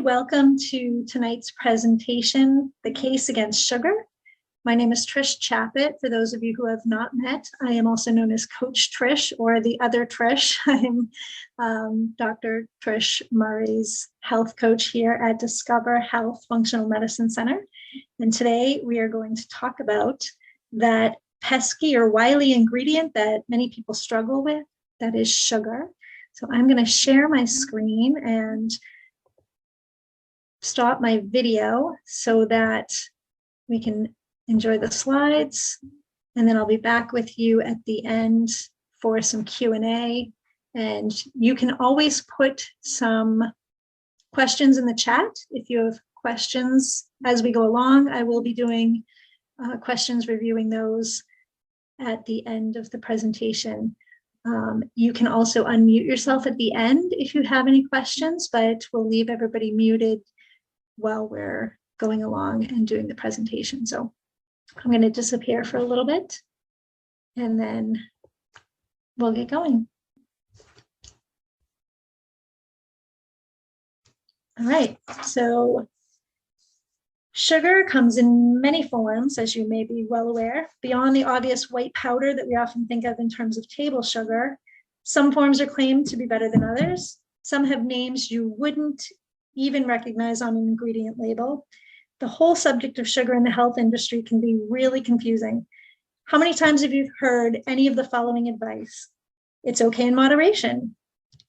welcome to tonight's presentation, The Case Against Sugar. My name is Trish Chappett. For those of you who have not met, I am also known as Coach Trish or the other Trish. I'm Dr. Trish Murray's health coach here at Discover Health Functional Medicine Center. And today we are going to talk about that pesky or wily ingredient that many people struggle with, that is sugar. So I'm going to share my screen and stop my video so that we can enjoy the slides, and then I'll be back with you at the end for some Q&A. And you can always put some questions in the chat if you have questions as we go along. I will be doing questions, reviewing those at the end of the presentation. You can also unmute yourself at the end if you have any questions, but we'll leave everybody muted while we're going along and doing the presentation. So I'm going to disappear for a little bit and then we'll get going. All right, so sugar comes in many forms, as you may be well aware. Beyond the obvious white powder that we often think of in terms of table sugar, some forms are claimed to be better than others. Some have names you wouldn't even recognize on an ingredient label. The whole subject of sugar in the health industry can be really confusing. How many times have you heard any of the following advice? It's okay in moderation.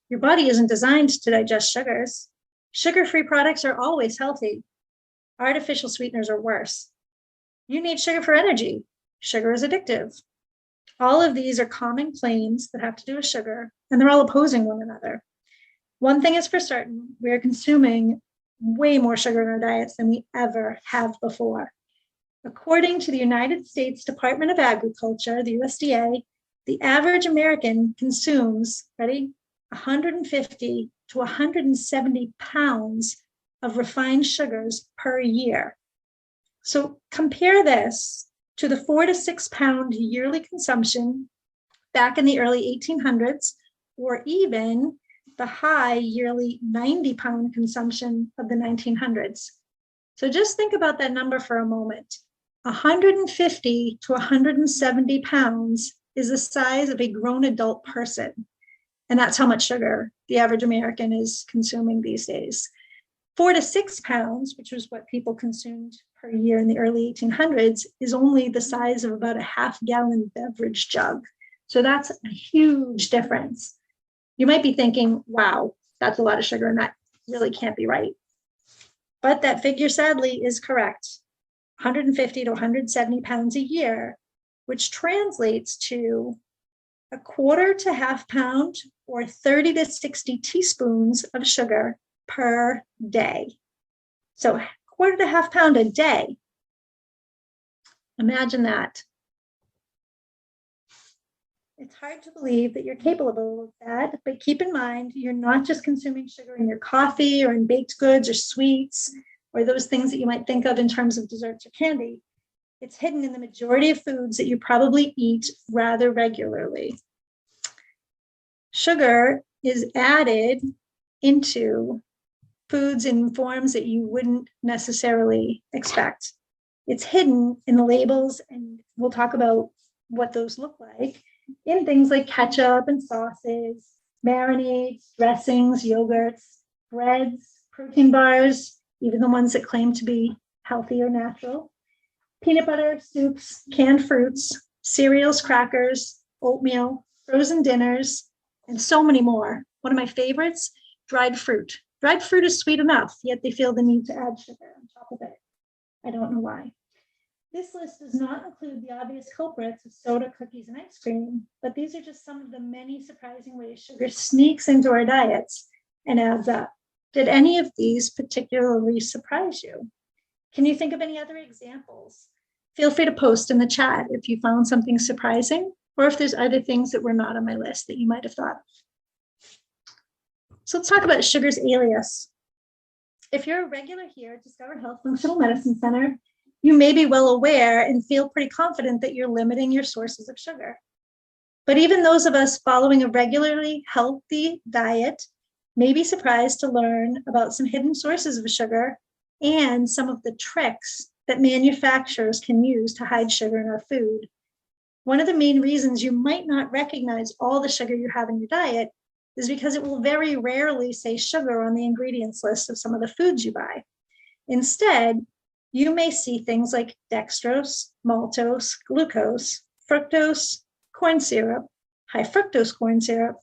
Your body isn't designed to digest sugars. Sugar-free products are always healthy. Artificial sweeteners are worse. You need sugar for energy. Sugar is addictive. All of these are common claims that have to do with sugar, and they're all opposing one another. One thing is for certain, we are consuming way more sugar in our diets than we ever have before. According to the United States Department of Agriculture, the USDA, the average American consumes, ready, 150 to 170 pounds of refined sugars per year. So compare this to the 4 to 6 pound yearly consumption back in the early 1800s, or even the high yearly 90 pound consumption of the 1900s. So just think about that number for a moment. 150 to 170 pounds is the size of a grown adult person. And that's how much sugar the average American is consuming these days. 4 to 6 pounds, which was what people consumed per year in the early 1800s, is only the size of about a half-gallon beverage jug. So that's a huge difference. You might be thinking, wow, that's a lot of sugar, and that really can't be right. But that figure, sadly, is correct. 150 to 170 pounds a year, which translates to a quarter to half pound or 30 to 60 teaspoons of sugar per day. So quarter to half pound a day. Imagine that. It's hard to believe that you're capable of that, but keep in mind, you're not just consuming sugar in your coffee or in baked goods or sweets or those things that you might think of in terms of desserts or candy. It's hidden in the majority of foods that you probably eat rather regularly. Sugar is added into foods in forms that you wouldn't necessarily expect. It's hidden in the labels, and we'll talk about what those look like, in things like ketchup and sauces, marinades, dressings, yogurts, breads, protein bars, even the ones that claim to be healthy or natural, peanut butter, soups, canned fruits, cereals, crackers, oatmeal, frozen dinners, and so many more. One of my favorites, dried fruit. Dried fruit is sweet enough, yet they feel the need to add sugar on top of it. I don't know why. This list does not include the obvious culprits of soda, cookies, and ice cream, but these are just some of the many surprising ways sugar sneaks into our diets and adds up. Did any of these particularly surprise you? Can you think of any other examples? Feel free to post in the chat if you found something surprising, or if there's other things that were not on my list that you might have thought of. So let's talk about sugar's alias. If you're a regular here at Discover Health Functional Medicine Center, you may be well aware and feel pretty confident that you're limiting your sources of sugar. But even those of us following a regularly healthy diet may be surprised to learn about some hidden sources of sugar and some of the tricks that manufacturers can use to hide sugar in our food. One of the main reasons you might not recognize all the sugar you have in your diet is because it will very rarely say sugar on the ingredients list of some of the foods you buy. Instead, you may see things like dextrose, maltose, glucose, fructose, corn syrup, high fructose corn syrup,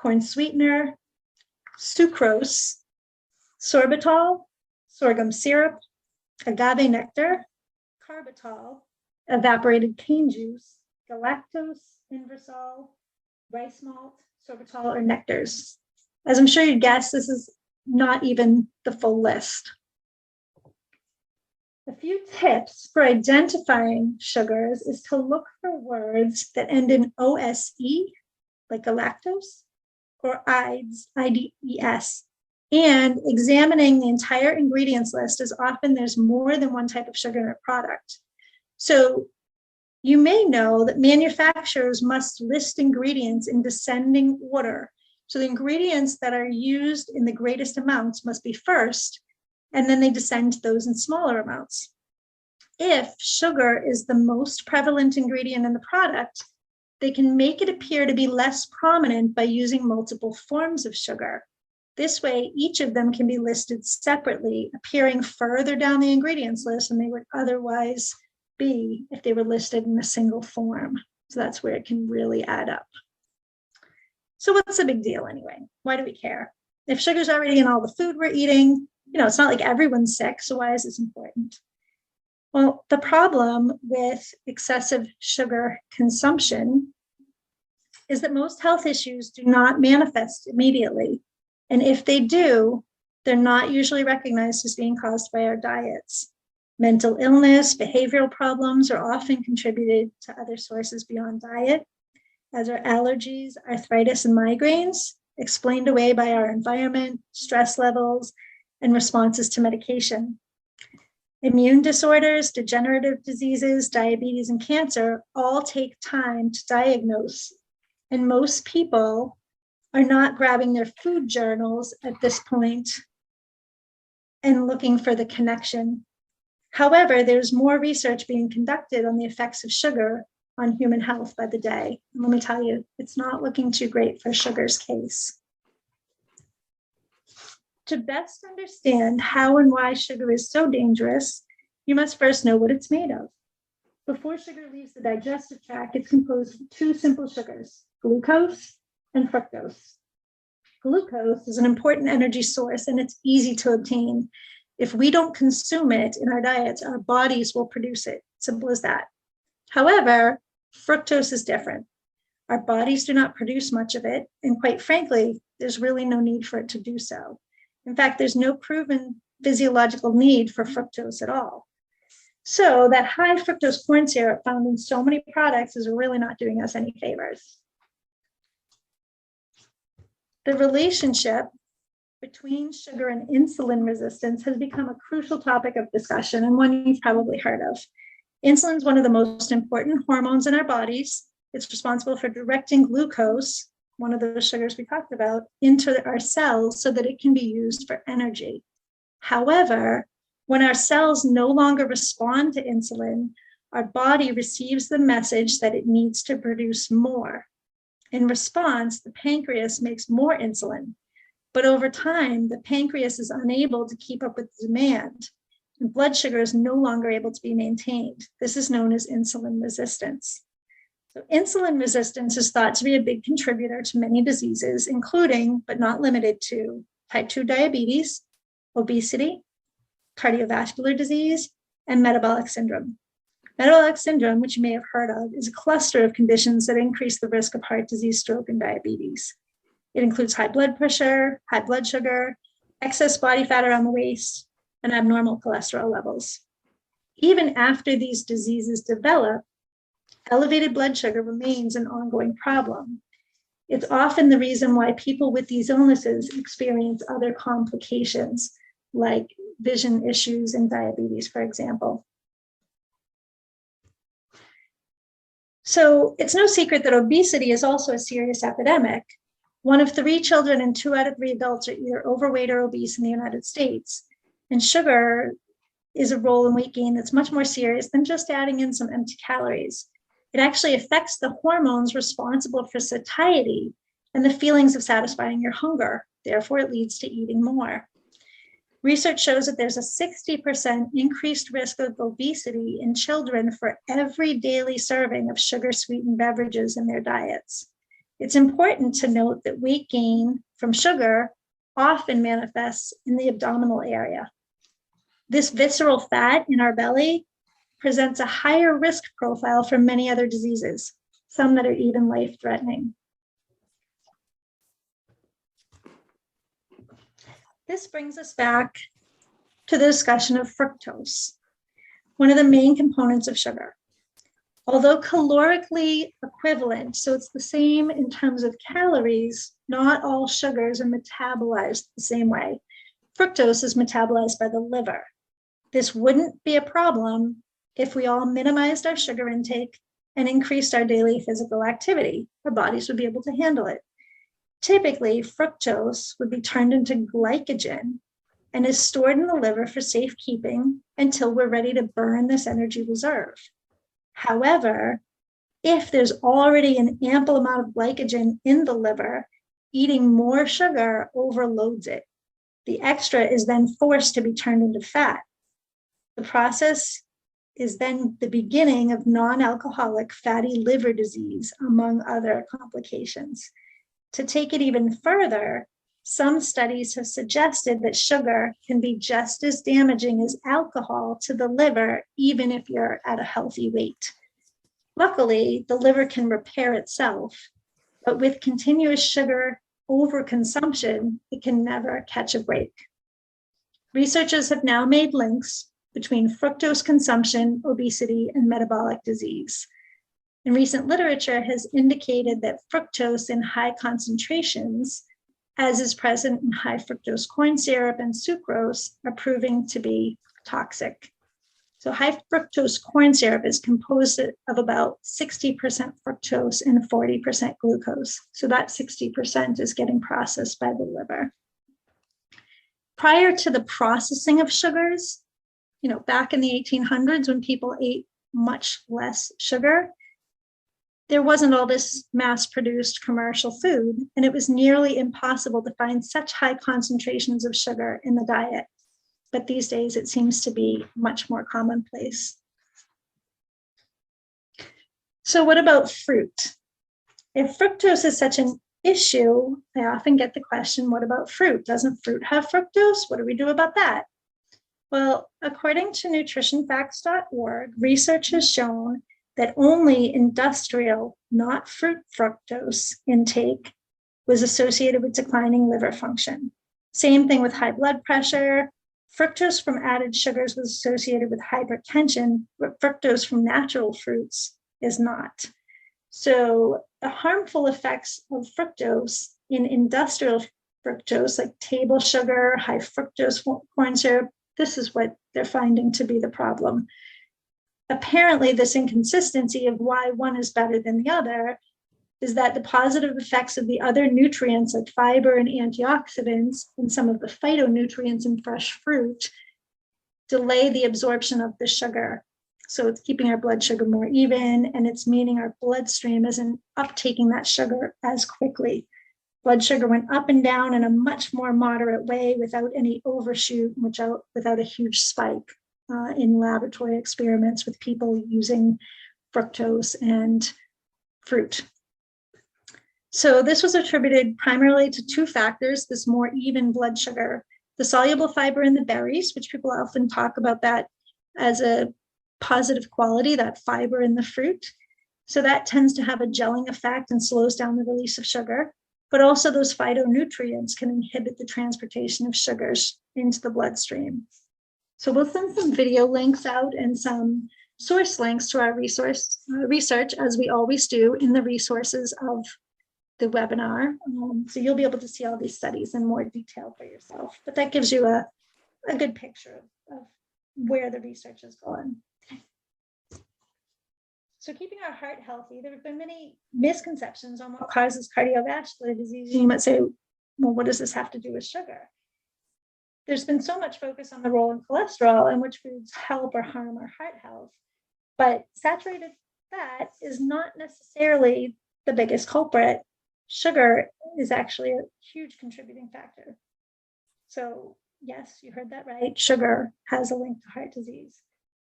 corn sweetener, sucrose, sorbitol, sorghum syrup, agave nectar, carbitol, evaporated cane juice, galactose, inversol, rice malt, sorbitol, or nectars. As I'm sure you'd guess, this is not even the full list. A few tips for identifying sugars is to look for words that end in OSE, like galactose, or IDES, IDES, and examining the entire ingredients list as often there's more than one type of sugar in a product. So you may know that manufacturers must list ingredients in descending order. So the ingredients that are used in the greatest amounts must be first, and then they descend to those in smaller amounts. If sugar is the most prevalent ingredient in the product, they can make it appear to be less prominent by using multiple forms of sugar. This way, each of them can be listed separately, appearing further down the ingredients list than they would otherwise be if they were listed in a single form. So that's where it can really add up. So what's the big deal anyway? Why do we care? If sugar's already in all the food we're eating, it's not like everyone's sick, so why is this important? Well, the problem with excessive sugar consumption is that most health issues do not manifest immediately. And if they do, they're not usually recognized as being caused by our diets. Mental illness, behavioral problems are often contributed to other sources beyond diet, as are allergies, arthritis, and migraines, explained away by our environment, stress levels, and responses to medication. Immune disorders, degenerative diseases, diabetes, and cancer all take time to diagnose. And most people are not grabbing their food journals at this point and looking for the connection. However, there's more research being conducted on the effects of sugar on human health by the day. And let me tell you, it's not looking too great for sugar's case. To best understand how and why sugar is so dangerous, you must first know what it's made of. Before sugar leaves the digestive tract, it's composed of two simple sugars, glucose and fructose. Glucose is an important energy source and it's easy to obtain. If we don't consume it in our diets, our bodies will produce it. Simple as that. However, fructose is different. Our bodies do not produce much of it, and quite frankly, there's really no need for it to do so. In fact, there's no proven physiological need for fructose at all. So that high fructose corn syrup found in so many products is really not doing us any favors. The relationship between sugar and insulin resistance has become a crucial topic of discussion and one you've probably heard of. Insulin is one of the most important hormones in our bodies. It's responsible for directing glucose, one of those sugars we talked about, into our cells so that it can be used for energy. However, when our cells no longer respond to insulin, our body receives the message that it needs to produce more. In response, the pancreas makes more insulin. But over time, the pancreas is unable to keep up with the demand, and blood sugar is no longer able to be maintained. This is known as insulin resistance. So insulin resistance is thought to be a big contributor to many diseases, including, but not limited to, type 2 diabetes, obesity, cardiovascular disease, and metabolic syndrome. Metabolic syndrome, which you may have heard of, is a cluster of conditions that increase the risk of heart disease, stroke, and diabetes. It includes high blood pressure, high blood sugar, excess body fat around the waist, and abnormal cholesterol levels. Even after these diseases develop, elevated blood sugar remains an ongoing problem. It's often the reason why people with these illnesses experience other complications, like vision issues and diabetes, for example. So it's no secret that obesity is also a serious epidemic. 1 of 3 children and 2 out of 3 adults are either overweight or obese in the United States. And sugar is a role in weight gain that's much more serious than just adding in some empty calories. It actually affects the hormones responsible for satiety and the feelings of satisfying your hunger. Therefore, it leads to eating more. Research shows that there's a 60% increased risk of obesity in children for every daily serving of sugar-sweetened beverages in their diets. It's important to note that weight gain from sugar often manifests in the abdominal area. This visceral fat in our belly presents a higher risk profile for many other diseases, some that are even life-threatening. This brings us back to the discussion of fructose, one of the main components of sugar. Although calorically equivalent, so it's the same in terms of calories, not all sugars are metabolized the same way. Fructose is metabolized by the liver. This wouldn't be a problem if we all minimized our sugar intake and increased our daily physical activity. Our bodies would be able to handle it. Typically, fructose would be turned into glycogen and is stored in the liver for safekeeping until we're ready to burn this energy reserve. However, if there's already an ample amount of glycogen in the liver, eating more sugar overloads it. The extra is then forced to be turned into fat. The process is then the beginning of non-alcoholic fatty liver disease, among other complications. To take it even further, some studies have suggested that sugar can be just as damaging as alcohol to the liver, even if you're at a healthy weight. Luckily, the liver can repair itself, but with continuous sugar overconsumption, it can never catch a break. Researchers have now made links between fructose consumption, obesity, and metabolic disease. And recent literature has indicated that fructose in high concentrations, as is present in high fructose corn syrup and sucrose, are proving to be toxic. So high fructose corn syrup is composed of about 60% fructose and 40% glucose. So that 60% is getting processed by the liver. Prior to the processing of sugars, back in the 1800s when people ate much less sugar, there wasn't all this mass-produced commercial food, and it was nearly impossible to find such high concentrations of sugar in the diet. But these days, it seems to be much more commonplace. So what about fruit? If fructose is such an issue, I often get the question, what about fruit? Doesn't fruit have fructose? What do we do about that? Well, according to nutritionfacts.org, research has shown that only industrial, not fruit fructose intake was associated with declining liver function. Same thing with high blood pressure. Fructose from added sugars was associated with hypertension, but fructose from natural fruits is not. So the harmful effects of fructose in industrial fructose, like table sugar, high fructose corn syrup, this is what they're finding to be the problem. Apparently, this inconsistency of why one is better than the other is that the positive effects of the other nutrients like fiber and antioxidants and some of the phytonutrients in fresh fruit delay the absorption of the sugar. So it's keeping our blood sugar more even, and it's meaning our bloodstream isn't uptaking that sugar as quickly. Blood sugar went up and down in a much more moderate way without any overshoot, without a huge spike in laboratory experiments with people using fructose and fruit. So this was attributed primarily to 2 factors, this more even blood sugar, the soluble fiber in the berries, which people often talk about that as a positive quality, that fiber in the fruit. So that tends to have a gelling effect and slows down the release of sugar, but also those phytonutrients can inhibit the transportation of sugars into the bloodstream. So we'll send some video links out and some source links to our research, as we always do in the resources of the webinar. So you'll be able to see all these studies in more detail for yourself, but that gives you a good picture of where the research is going. So keeping our heart healthy, there have been many misconceptions on what causes cardiovascular disease. And you might say, well, what does this have to do with sugar? There's been so much focus on the role of cholesterol and which foods help or harm our heart health. But saturated fat is not necessarily the biggest culprit. Sugar is actually a huge contributing factor. So yes, you heard that right. Sugar has a link to heart disease.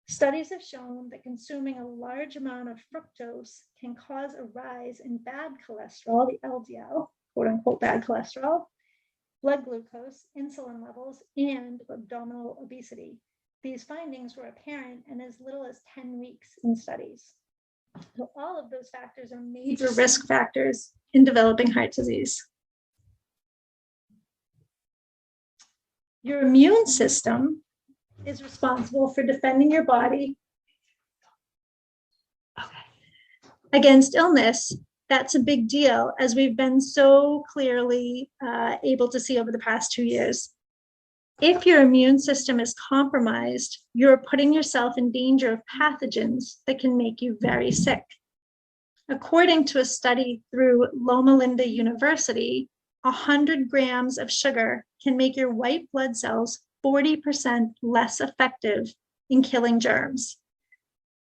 Studies have shown that consuming a large amount of fructose can cause a rise in bad cholesterol, the LDL, quote unquote bad cholesterol, blood glucose, insulin levels, and abdominal obesity. These findings were apparent in as little as 10 weeks in studies. So all of those factors are major risk factors in developing heart disease. Your immune system is responsible for defending your body against illness. That's a big deal, as we've been so clearly able to see over the past 2 years. If your immune system is compromised, you're putting yourself in danger of pathogens that can make you very sick. According to a study through Loma Linda University, 100 grams of sugar can make your white blood cells 40% less effective in killing germs.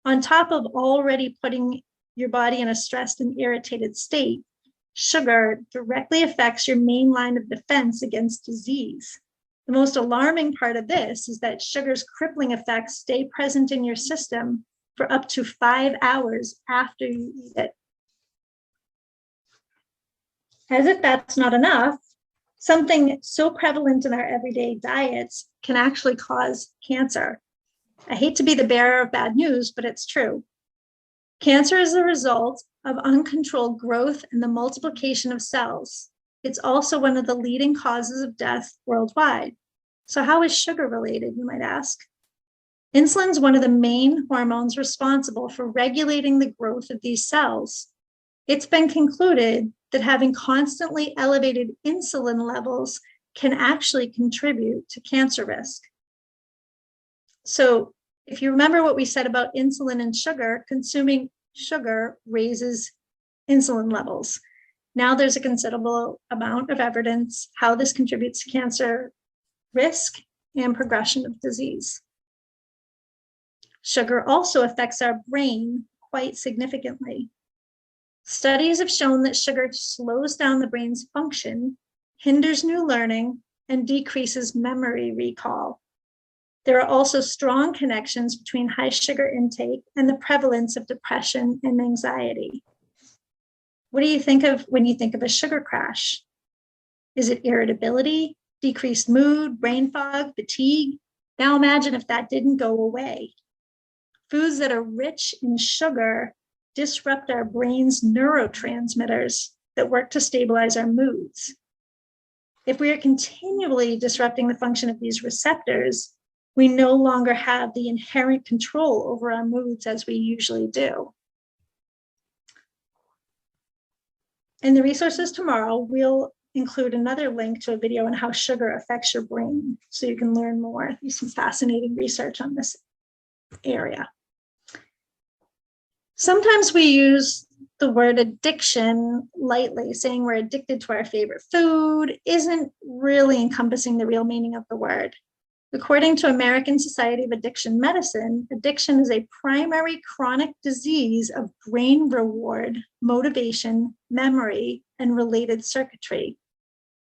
On top of already putting your body in a stressed and irritated state, sugar directly affects your main line of defense against disease. The most alarming part of this is that sugar's crippling effects stay present in your system for up to 5 hours after you eat it. As if that's not enough, something so prevalent in our everyday diets can actually cause cancer. I hate to be the bearer of bad news, but it's true. Cancer is a result of uncontrolled growth and the multiplication of cells. It's also one of the leading causes of death worldwide. So how is sugar related, you might ask? Insulin is one of the main hormones responsible for regulating the growth of these cells. It's been concluded that having constantly elevated insulin levels can actually contribute to cancer risk. So if you remember what we said about insulin and sugar, consuming sugar raises insulin levels. Now there's a considerable amount of evidence how this contributes to cancer risk and progression of disease. Sugar also affects our brain quite significantly. Studies have shown that sugar slows down the brain's function, hinders new learning, and decreases memory recall. There are also strong connections between high sugar intake and the prevalence of depression and anxiety. What do you think of when you think of a sugar crash? Is it irritability, decreased mood, brain fog, fatigue? Now imagine if that didn't go away. Foods that are rich in sugar disrupt our brain's neurotransmitters that work to stabilize our moods. If we are continually disrupting the function of these receptors, we no longer have the inherent control over our moods as we usually do. In the resources tomorrow, we'll include another link to a video on how sugar affects your brain, so you can learn more. There's some fascinating research on this area. Sometimes we use the word addiction lightly, saying we're addicted to our favorite food isn't really encompassing the real meaning of the word. According to American Society of Addiction Medicine, addiction is a primary chronic disease of brain reward, motivation, memory, and related circuitry.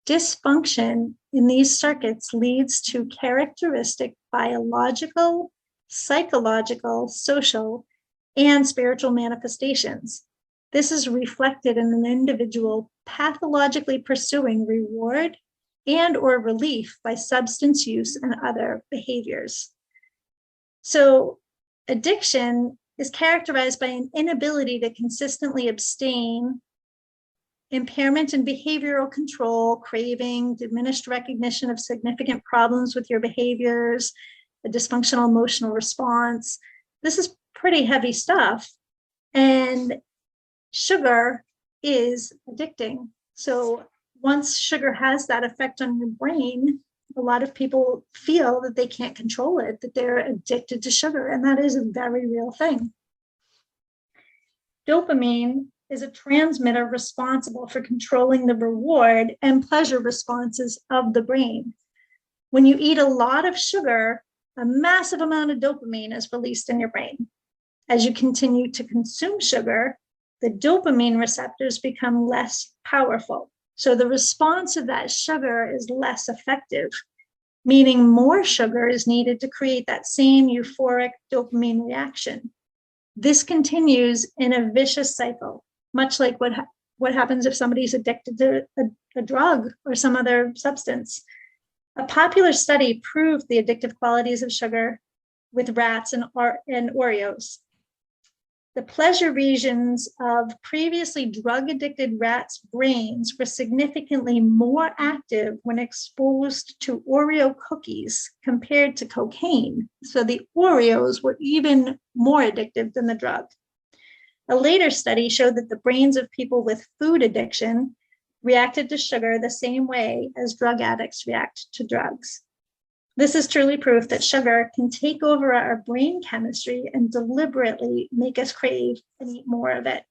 Dysfunction in these circuits leads to characteristic biological, psychological, social, and spiritual manifestations. This is reflected in an individual pathologically pursuing reward and or relief by substance use and other behaviors. So addiction is characterized by an inability to consistently abstain, impairment in behavioral control, craving, diminished recognition of significant problems with your behaviors, a dysfunctional emotional response. This is pretty heavy stuff. And sugar is addicting. So once sugar has that effect on your brain, a lot of people feel that they can't control it, that they're addicted to sugar, and that is a very real thing. Dopamine is a transmitter responsible for controlling the reward and pleasure responses of the brain. When you eat a lot of sugar, a massive amount of dopamine is released in your brain. As you continue to consume sugar, the dopamine receptors become less powerful. So the response to that sugar is less effective, meaning more sugar is needed to create that same euphoric dopamine reaction. This continues in a vicious cycle, much like what happens if somebody's addicted to a drug or some other substance. A popular study proved the addictive qualities of sugar with rats and Oreos. The pleasure regions of previously drug-addicted rats' brains were significantly more active when exposed to Oreo cookies compared to cocaine. So the Oreos were even more addictive than the drug. A later study showed that the brains of people with food addiction reacted to sugar the same way as drug addicts react to drugs. This is truly proof that sugar can take over our brain chemistry and deliberately make us crave and eat more of it.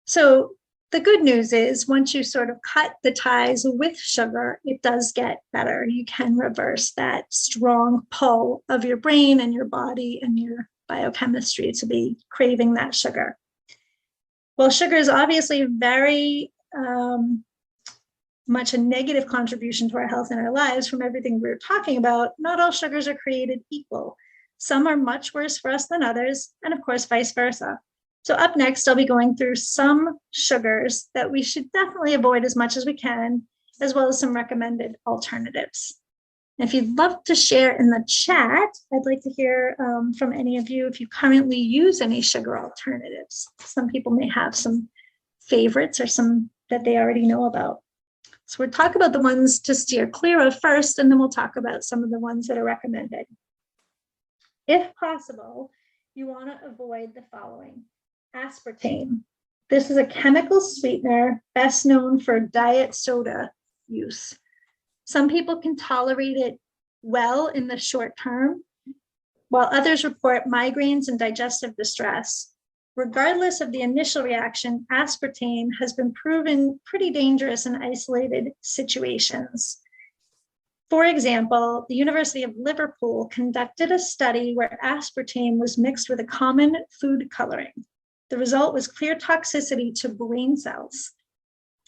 So the good news is once you sort of cut the ties with sugar, it does get better. You can reverse that strong pull of your brain and your body and your biochemistry to be craving that sugar. Well, sugar is obviously very much a negative contribution to our health and our lives from everything we're talking about. Not all sugars are created equal. Some are much worse for us than others, and of course, vice versa. So up next, I'll be going through some sugars that we should definitely avoid as much as we can, as well as some recommended alternatives. And if you'd love to share in the chat, I'd like to hear from any of you if you currently use any sugar alternatives. Some people may have some favorites or some that they already know about. So we'll talk about the ones to steer clear of first, and then we'll talk about some of the ones that are recommended. If possible, you want to avoid the following. Aspartame. This is a chemical sweetener best known for diet soda use. Some people can tolerate it well in the short term, while others report migraines and digestive distress. Regardless of the initial reaction, aspartame has been proven pretty dangerous in isolated situations. For example, the University of Liverpool conducted a study where aspartame was mixed with a common food coloring. The result was clear toxicity to brain cells.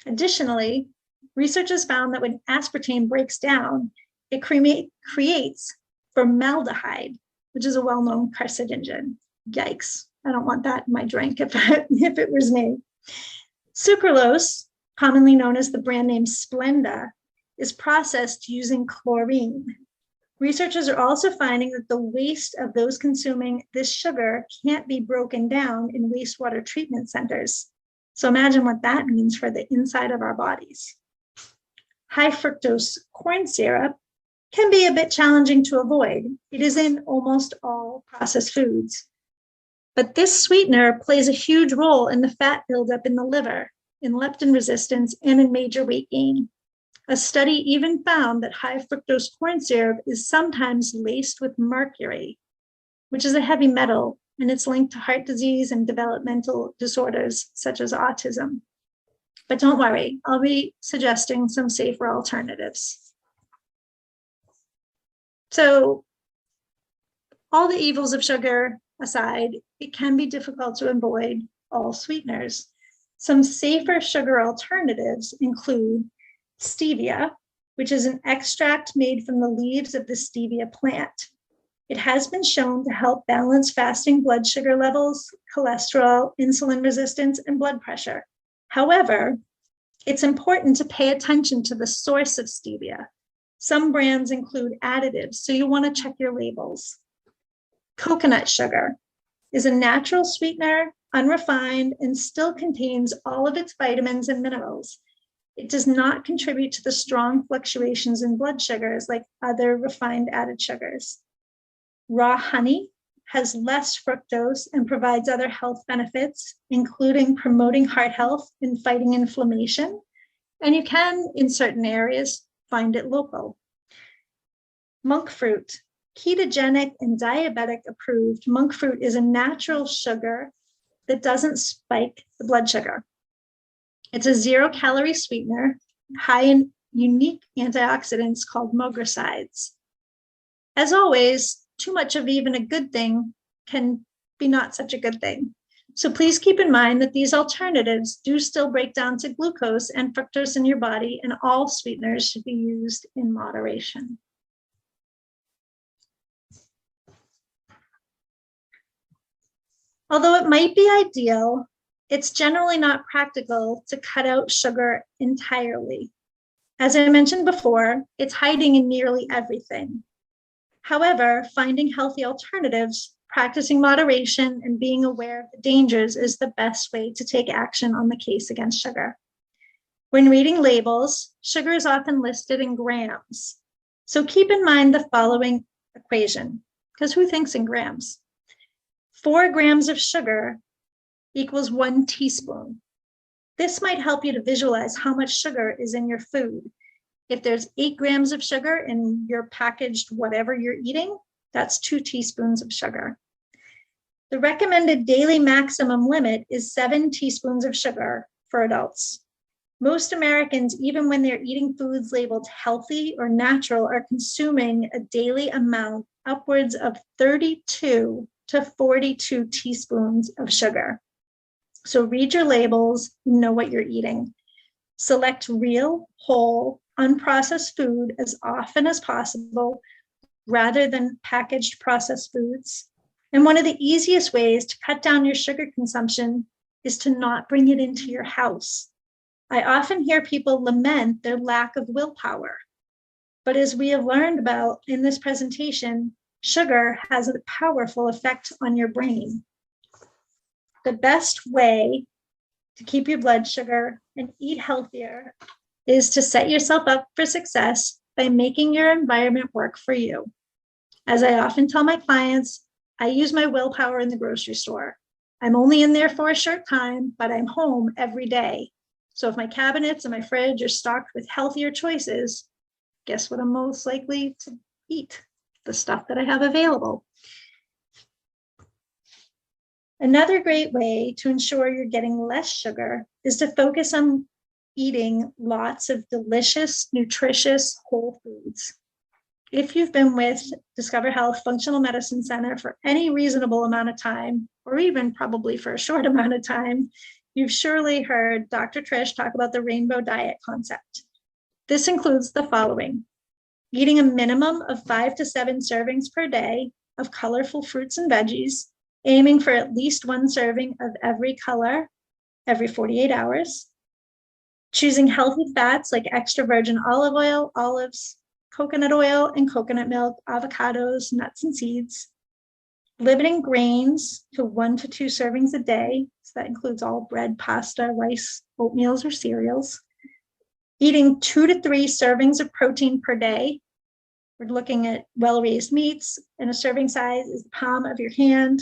Additionally, researchers found that when aspartame breaks down, it creates formaldehyde, which is a well-known carcinogen. Yikes. I don't want that in my drink if it was me. Sucralose, commonly known as the brand name Splenda, is processed using chlorine. Researchers are also finding that the waste of those consuming this sugar can't be broken down in wastewater treatment centers. So imagine what that means for the inside of our bodies. High fructose corn syrup can be a bit challenging to avoid. It is in almost all processed foods. But this sweetener plays a huge role in the fat buildup in the liver, in leptin resistance, and in major weight gain. A study even found that high fructose corn syrup is sometimes laced with mercury, which is a heavy metal, and it's linked to heart disease and developmental disorders such as autism. But don't worry, I'll be suggesting some safer alternatives. So all the evils of sugar aside, it can be difficult to avoid all sweeteners. Some safer sugar alternatives include stevia, which is an extract made from the leaves of the stevia plant. It has been shown to help balance fasting blood sugar levels, cholesterol, insulin resistance, and blood pressure. However, it's important to pay attention to the source of stevia. Some brands include additives, so you want to check your labels. Coconut sugar is a natural sweetener, unrefined, and still contains all of its vitamins and minerals. It does not contribute to the strong fluctuations in blood sugars like other refined added sugars. Raw honey has less fructose and provides other health benefits, including promoting heart health and fighting inflammation. And you can, in certain areas, find it local. Monk fruit Ketogenic and diabetic approved monk fruit is a natural sugar that doesn't spike the blood sugar. It's a 0-calorie sweetener, high in unique antioxidants called moghrosides. As always, too much of even a good thing can be not such a good thing. So please keep in mind that these alternatives do still break down to glucose and fructose in your body, and all sweeteners should be used in moderation. Although it might be ideal, it's generally not practical to cut out sugar entirely. As I mentioned before, it's hiding in nearly everything. However, finding healthy alternatives, practicing moderation, and being aware of the dangers is the best way to take action on the case against sugar. When reading labels, sugar is often listed in grams. So keep in mind the following equation, because who thinks in grams? 4 grams of sugar equals 1 teaspoon. This might help you to visualize how much sugar is in your food. If there's 8 grams of sugar in your packaged whatever you're eating, that's 2 teaspoons of sugar. The recommended daily maximum limit is 7 teaspoons of sugar for adults. Most Americans, even when they're eating foods labeled healthy or natural, are consuming a daily amount upwards of 32 to 42 teaspoons of sugar. So read your labels, know what you're eating. Select real, whole, unprocessed food as often as possible, rather than packaged processed foods. And one of the easiest ways to cut down your sugar consumption is to not bring it into your house. I often hear people lament their lack of willpower. But as we have learned about in this presentation, sugar has a powerful effect on your brain. The best way to keep your blood sugar and eat healthier is to set yourself up for success by making your environment work for you. As I often tell my clients, I use my willpower in the grocery store. I'm only in there for a short time, but I'm home every day. So if my cabinets and my fridge are stocked with healthier choices, guess what I'm most likely to eat? The stuff that I have available. Another great way to ensure you're getting less sugar is to focus on eating lots of delicious, nutritious whole foods. If you've been with Discover Health Functional Medicine Center for any reasonable amount of time, or even probably for a short amount of time, you've surely heard Dr. Trish talk about the rainbow diet concept. This includes the following: eating a minimum of 5 to 7 servings per day of colorful fruits and veggies, aiming for at least 1 serving of every color every 48 hours, choosing healthy fats like extra virgin olive oil, olives, coconut oil, and coconut milk, avocados, nuts, and seeds, limiting grains to 1 to 2 servings a day. So that includes all bread, pasta, rice, oatmeals, or cereals. Eating 2 to 3 servings of protein per day. We're looking at well-raised meats, and a serving size is the palm of your hand.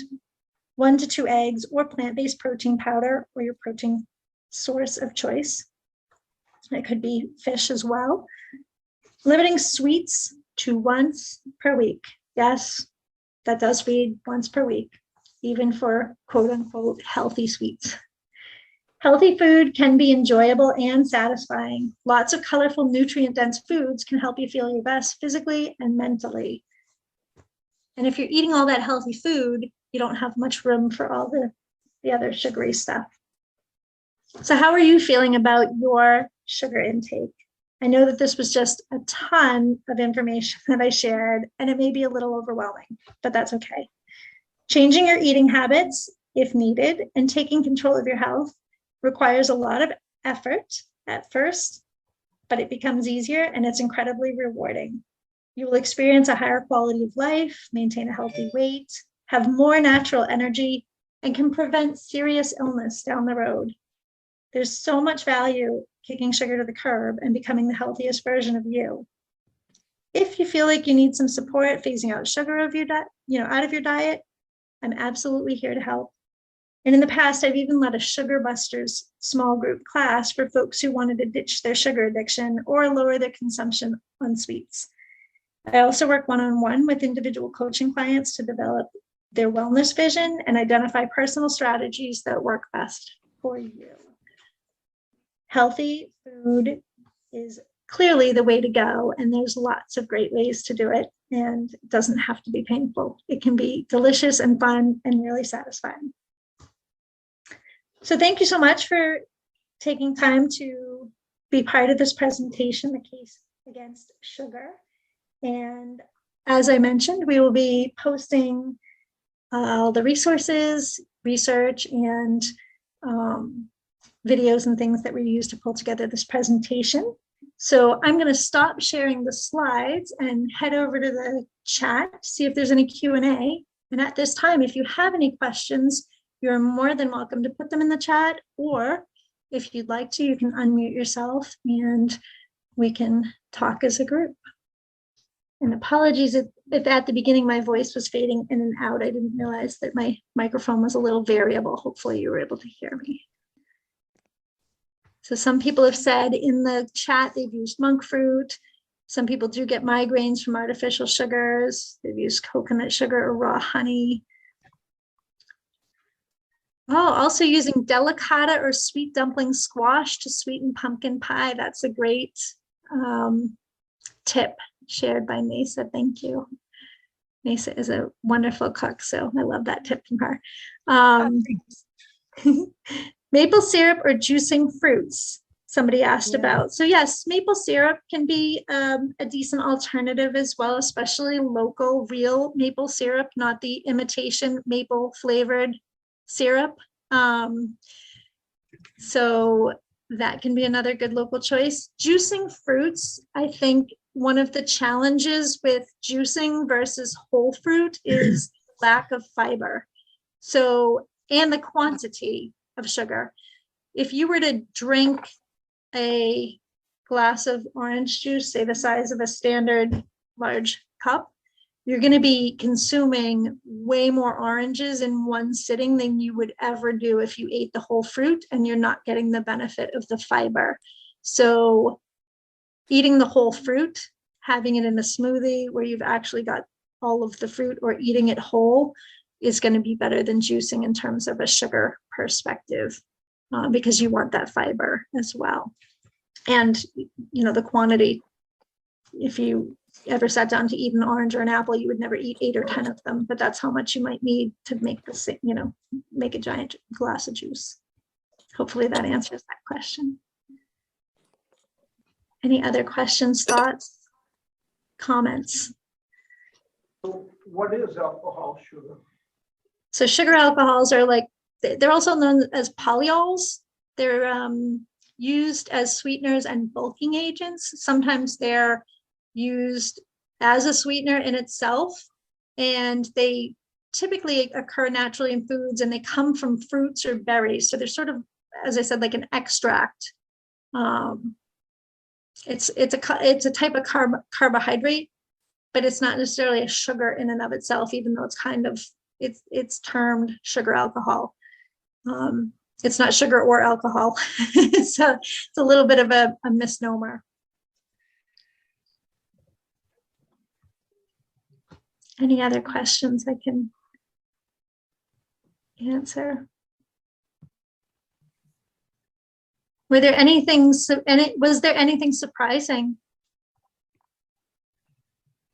1 to 2 eggs or plant-based protein powder, or your protein source of choice. It could be fish as well. Limiting sweets to once per week. Yes, that does read once per week, even for quote unquote healthy sweets. Healthy food can be enjoyable and satisfying. Lots of colorful, nutrient-dense foods can help you feel your best physically and mentally. And if you're eating all that healthy food, you don't have much room for all the other sugary stuff. So how are you feeling about your sugar intake? I know that this was just a ton of information that I shared, and it may be a little overwhelming, but that's okay. Changing your eating habits, if needed, and taking control of your health requires a lot of effort at first, but it becomes easier and it's incredibly rewarding. You will experience a higher quality of life, maintain a healthy weight, have more natural energy, and can prevent serious illness down the road. There's so much value kicking sugar to the curb and becoming the healthiest version of you. If you feel like you need some support phasing out sugar of your out of your diet, I'm absolutely here to help. And in the past, I've even led a Sugar Busters small group class for folks who wanted to ditch their sugar addiction or lower their consumption on sweets. I also work one-on-one with individual coaching clients to develop their wellness vision and identify personal strategies that work best for you. Healthy food is clearly the way to go, and there's lots of great ways to do it, and it doesn't have to be painful. It can be delicious and fun and really satisfying. So thank you so much for taking time to be part of this presentation, The Case Against Sugar. And as I mentioned, we will be posting all the resources, research, and videos and things that we use to pull together this presentation. So I'm going to stop sharing the slides and head over to the chat to see if there's any Q&A. And at this time, if you have any questions, you're more than welcome to put them in the chat, or if you'd like to, you can unmute yourself and we can talk as a group. And apologies if at the beginning my voice was fading in and out. I didn't realize that my microphone was a little variable. Hopefully you were able to hear me. So some people have said in the chat they've used monk fruit. Some people do get migraines from artificial sugars. They've used coconut sugar or raw honey. Oh, also using delicata or sweet dumpling squash to sweeten pumpkin pie. That's a great tip shared by Mesa. Thank you. Mesa is a wonderful cook, so I love that tip from her. Maple syrup or juicing fruits, somebody asked about. So yes, maple syrup can be a decent alternative as well, especially local, real maple syrup, not the imitation maple flavored syrup. So that can be another good local choice. Juicing fruits, I think one of the challenges with juicing versus whole fruit is lack of fiber. So, and the quantity of sugar. If you were to drink a glass of orange juice, say the size of a standard large cup, you're going to be consuming way more oranges in one sitting than you would ever do if you ate the whole fruit, and you're not getting the benefit of the fiber. So eating the whole fruit, having it in a smoothie where you've actually got all of the fruit, or eating it whole, is going to be better than juicing in terms of a sugar perspective, because you want that fiber as well. And, you know, the quantity, if you ever sat down to eat an orange or an apple, you would never eat 8 or 10 of them, but that's how much you might need to make this, you know, make a giant glass of juice. Hopefully that answers that question. Any other questions, thoughts, comments? So what is alcohol sugar? So sugar alcohols are like, they're also known as polyols. They're used as sweeteners and bulking agents. Sometimes they're used as a sweetener in itself, and they typically occur naturally in foods, and they come from fruits or berries. So they're sort of, as I said, like an extract. It's a type of carbohydrate, but it's not necessarily a sugar in and of itself, even though it's kind of, it's termed sugar alcohol. It's not sugar or alcohol. So it's a little bit of a misnomer. Any other questions I can answer? Was there anything surprising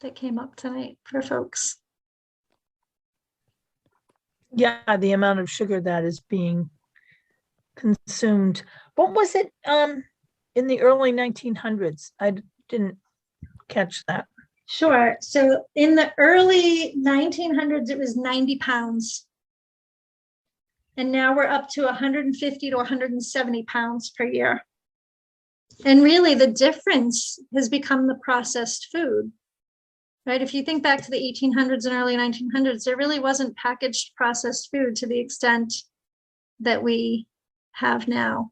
that came up tonight for folks? Yeah, the amount of sugar that is being consumed. What was it in the early 1900s? I didn't catch that. Sure. So in the early 1900s, it was 90 pounds. And now we're up to 150 to 170 pounds per year. And really the difference has become the processed food, right? If you think back to the 1800s and early 1900s, there really wasn't packaged processed food to the extent that we have now.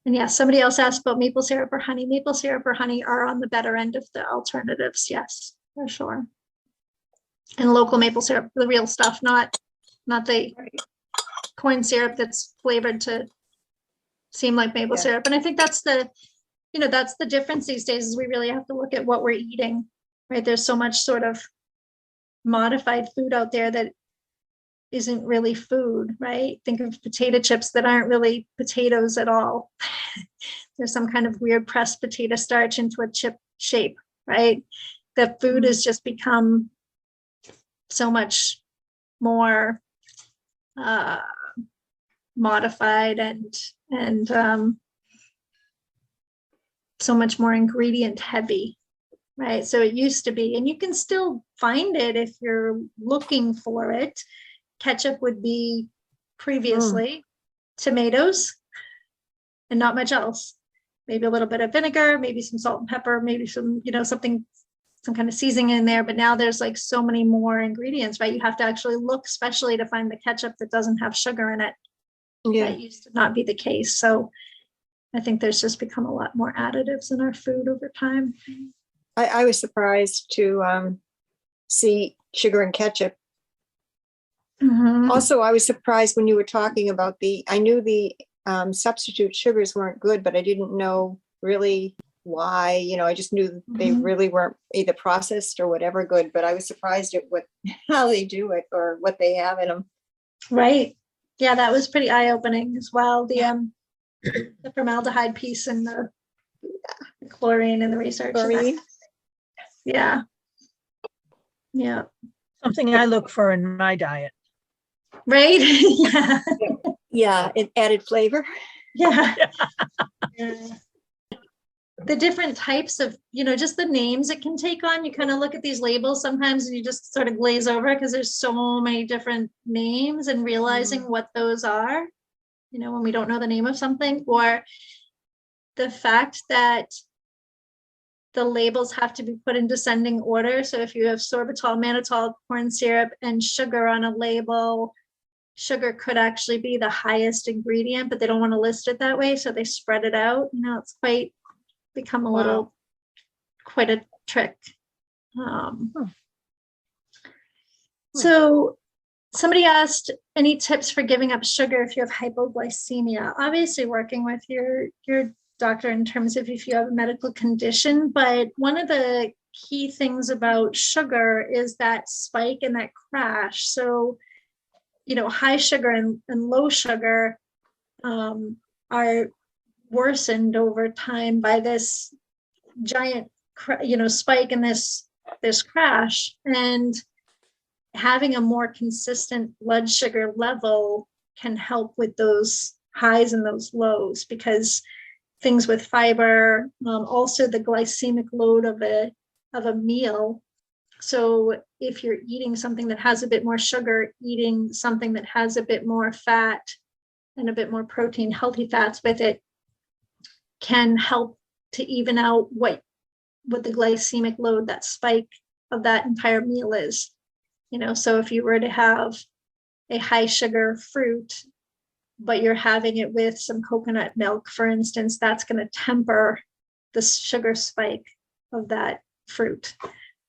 And yes, somebody else asked about maple syrup or honey. Maple syrup or honey are on the better end of the alternatives. Yes, for sure. And local maple syrup, the real stuff, not the corn syrup that's flavored to seem like maple syrup. And I think that's the that's the difference these days is we really have to look at what we're eating, right? There's so much sort of modified food out there that isn't really food, right? Think of potato chips that aren't really potatoes at all. There's some kind of weird pressed potato starch into a chip shape, right? The food has just become so much more modified and so much more ingredient heavy, right? So it used to be, and you can still find it if you're looking for it. Ketchup would be previously tomatoes and not much else. Maybe a little bit of vinegar, maybe some salt and pepper, maybe some, something, some kind of seasoning in there. But now there's like so many more ingredients, right? You have to actually look specially to find the ketchup that doesn't have sugar in it. Yeah. That used to not be the case. So I think there's just become a lot more additives in our food over time. I was surprised to see sugar and ketchup. Mhm. Also, I was surprised when you were talking about I knew the substitute sugars weren't good, but I didn't know really why. I just knew they really weren't either processed or whatever good, but I was surprised at how they do it or what they have in them. Right. Yeah, that was pretty eye-opening as well. The formaldehyde piece and the chlorine and the research. And that. Chlorine. Yeah. Yeah. Something I look for in my diet. Right. Yeah. Yeah, it added flavor. Yeah. The different types of, just the names it can take on. You kind of look at these labels sometimes and you just sort of glaze over because there's so many different names, and realizing what those are, when we don't know the name of something, or the fact that the labels have to be put in descending order. So if you have sorbitol, mannitol, corn syrup, and sugar on a label, sugar could actually be the highest ingredient, but they don't want to list it that way. So they spread it out. It's become quite a trick. So somebody asked, any tips for giving up sugar if you have hypoglycemia? Obviously working with your doctor in terms of if you have a medical condition, but one of the key things about sugar is that spike and that crash. So, high sugar and low sugar are worsened over time by this giant, spike and this crash. And having a more consistent blood sugar level can help with those highs and those lows, because things with fiber, also the glycemic load of a meal. So if you're eating something that has a bit more sugar, eating something that has a bit more fat and a bit more protein, healthy fats with it, can help to even out what the glycemic load, that spike of that entire meal is. So if you were to have a high sugar fruit, but you're having it with some coconut milk, for instance, that's going to temper the sugar spike of that fruit.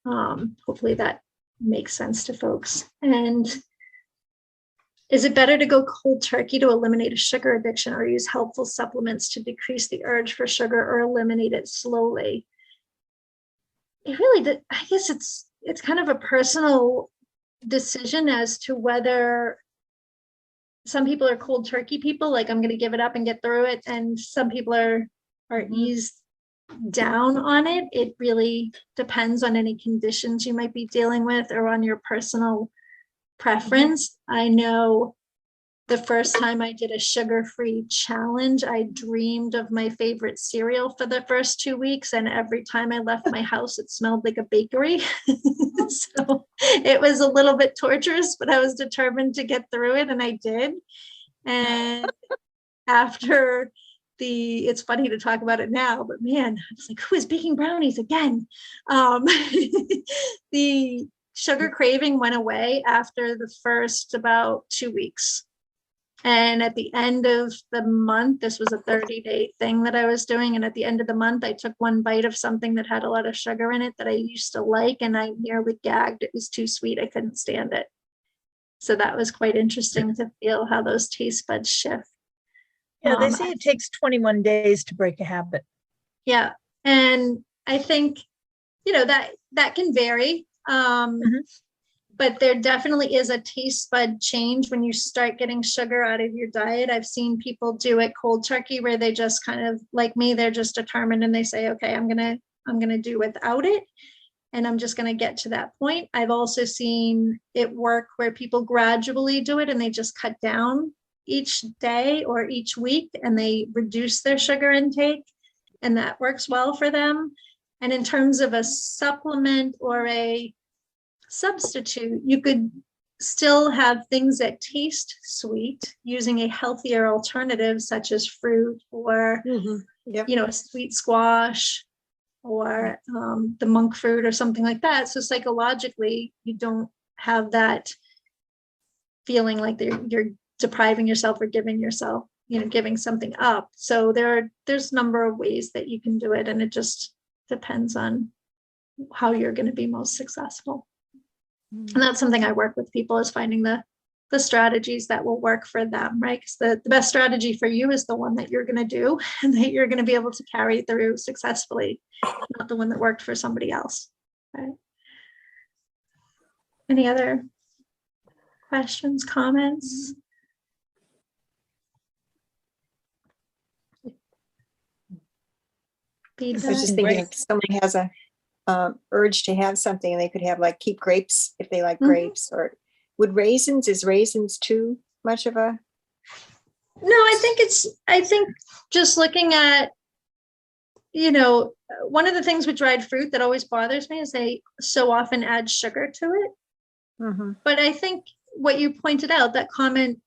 Hopefully that makes sense to folks. And is it better to go cold turkey to eliminate a sugar addiction, or use helpful supplements to decrease the urge for sugar, or eliminate it slowly? It really, I guess it's kind of a personal decision as to whether some people are cold turkey people, like I'm going to give it up and get through it, and some people are eased down on it. It really depends on any conditions you might be dealing with or on your personal preference. I know the first time I did a sugar-free challenge, I dreamed of my favorite cereal for the first 2 weeks, and every time I left my house, it smelled like a bakery. So it was a little bit torturous, but I was determined to get through it, and I did. And after it's funny to talk about it now, but man, I was like, who is baking brownies again? The sugar craving went away after the first about 2 weeks. And at the end of the month, this was a 30-day thing that I was doing. And at the end of the month, I took one bite of something that had a lot of sugar in it that I used to like, and I nearly gagged. It was too sweet. I couldn't stand it. So that was quite interesting to feel how those taste buds shift. Yeah, they say it takes 21 days to break a habit. Yeah. And I think, that can vary. But there definitely is a taste bud change when you start getting sugar out of your diet. I've seen people do it cold turkey where they just kind of, like me, they're just determined and they say, okay, I'm gonna do without it. And I'm just gonna get to that point. I've also seen it work where people gradually do it and they just cut down each day or each week and they reduce their sugar intake, and that works well for them. And in terms of a supplement or a substitute, you could still have things that taste sweet using a healthier alternative such as fruit or Yep. a sweet squash or the monk fruit or something like that. So psychologically you don't have that feeling like you're depriving yourself or giving yourself, giving something up. So there's a number of ways that you can do it, and it just depends on how you're going to be most successful. And that's something I work with people, is finding the strategies that will work for them, right? Because the best strategy for you is the one that you're going to do and that you're going to be able to carry through successfully, not the one that worked for somebody else, right? Any other questions, comments? I was Feedback? just thinking if someone has a urge to have something, they could have like keep grapes if they like Mhm. grapes, or would is raisins too much of a? No, I think just looking at, one of the things with dried fruit that always bothers me is they so often add sugar to it. But I think what you pointed out, that comment,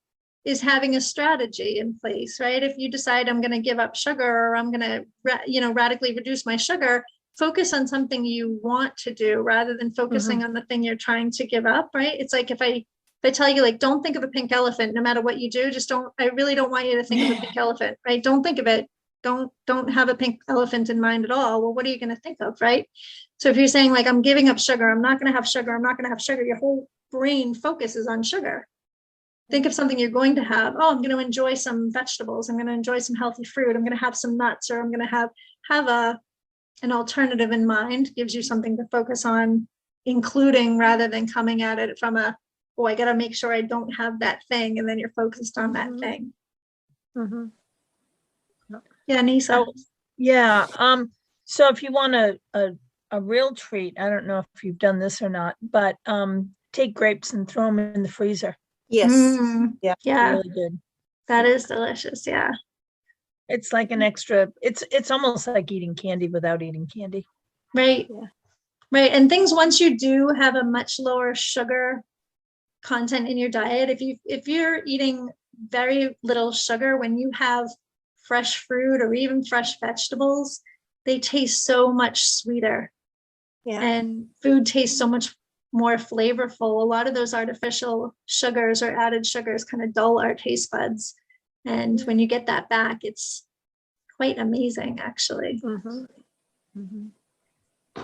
is having a strategy in place, right? If you decide I'm going to give up sugar, or I'm going to, radically reduce my sugar, focus on something you want to do rather than focusing on the thing you're trying to give up, right? It's like if I tell you, like, don't think of a pink elephant, no matter what you do, I really don't want you to think of a pink elephant, right? Don't think of it. Don't have a pink elephant in mind at all. Well, what are you going to think of, right? So if you're saying, like, I'm giving up sugar, I'm not going to have sugar, I'm not going to have sugar, your whole brain focuses on sugar. Think of something you're going to have. Oh, I'm going to enjoy some vegetables. I'm going to enjoy some healthy fruit. I'm going to have some nuts, or I'm going to have an alternative in mind. Gives you something to focus on including, rather than coming at it from I got to make sure I don't have that thing. And then you're focused on that thing. Yeah, Nisa. Oh, yeah. So if you want a real treat, I don't know if you've done this or not, but take grapes and throw them in the freezer. Yes. Yeah, Really good. that is delicious. Yeah. It's like an extra, it's almost like eating candy without eating candy. Right. Yeah. Right. And things, once you do have a much lower sugar content in your diet, if you're eating very little sugar, when you have fresh fruit or even fresh vegetables, they taste so much sweeter. Yeah. And food tastes so much more flavorful. A lot of those artificial sugars or added sugars kind of dull our taste buds. And when you get that back, it's quite amazing, actually.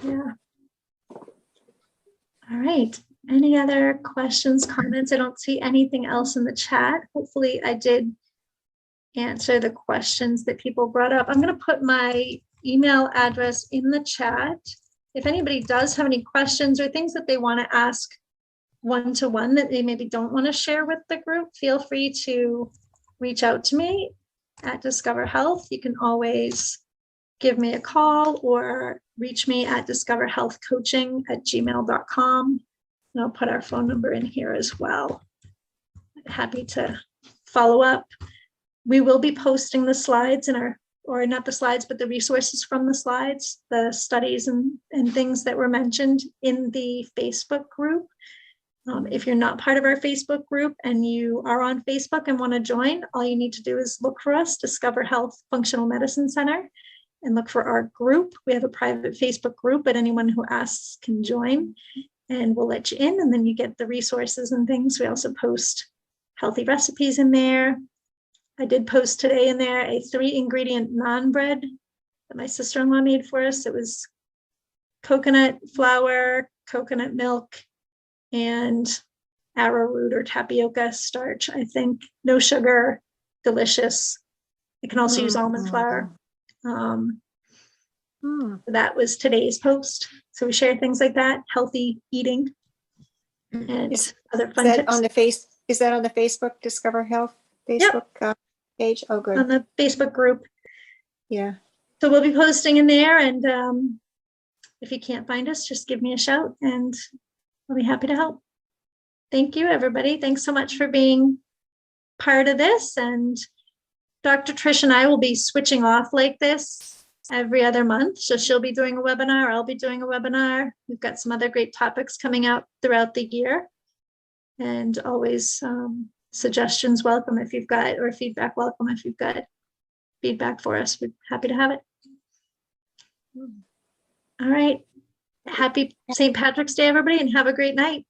Yeah. All right. Any other questions, comments? I don't see anything else in the chat. Hopefully I did answer the questions that people brought up. I'm going to put my email address in the chat. If anybody does have any questions or things that they want to ask one-to-one that they maybe don't want to share with the group, feel free to reach out to me at Discover Health. You can always give me a call or reach me at discoverhealthcoaching@gmail.com. And I'll put our phone number in here as well. Happy to follow up. We will be posting the slides or not the slides, but the resources from the slides, the studies and things that were mentioned in the Facebook group. If you're not part of our Facebook group and you are on Facebook and want to join, all you need to do is look for us, Discover Health Functional Medicine Center, and look for our group. We have a private Facebook group, but anyone who asks can join, and we'll let you in, and then you get the resources and things. We also post healthy recipes in there. I did post today in there a 3-ingredient naan bread that my sister-in-law made for us. It was coconut flour, coconut milk, and arrowroot or tapioca starch, I think. No sugar, delicious. You can also use almond flour. Hmm. That was today's post. So we share things like that, healthy eating and Is other Is fun that tips on the is that on the Facebook Discover Health Facebook page? Oh, on good. the Facebook group. Yeah. So we'll be posting in there, and if you can't find us, just give me a shout and I'll be happy to help. Thank you, everybody. Thanks so much for being part of this. And Dr. Trish and I will be switching off like this every other month. So she'll be doing a webinar, I'll be doing a webinar. We've got some other great topics coming out throughout the year. And always suggestions welcome if you've got, or feedback welcome if you've got feedback for us. We're happy to have it. All right. Happy St. Patrick's Day, everybody, and have a great night.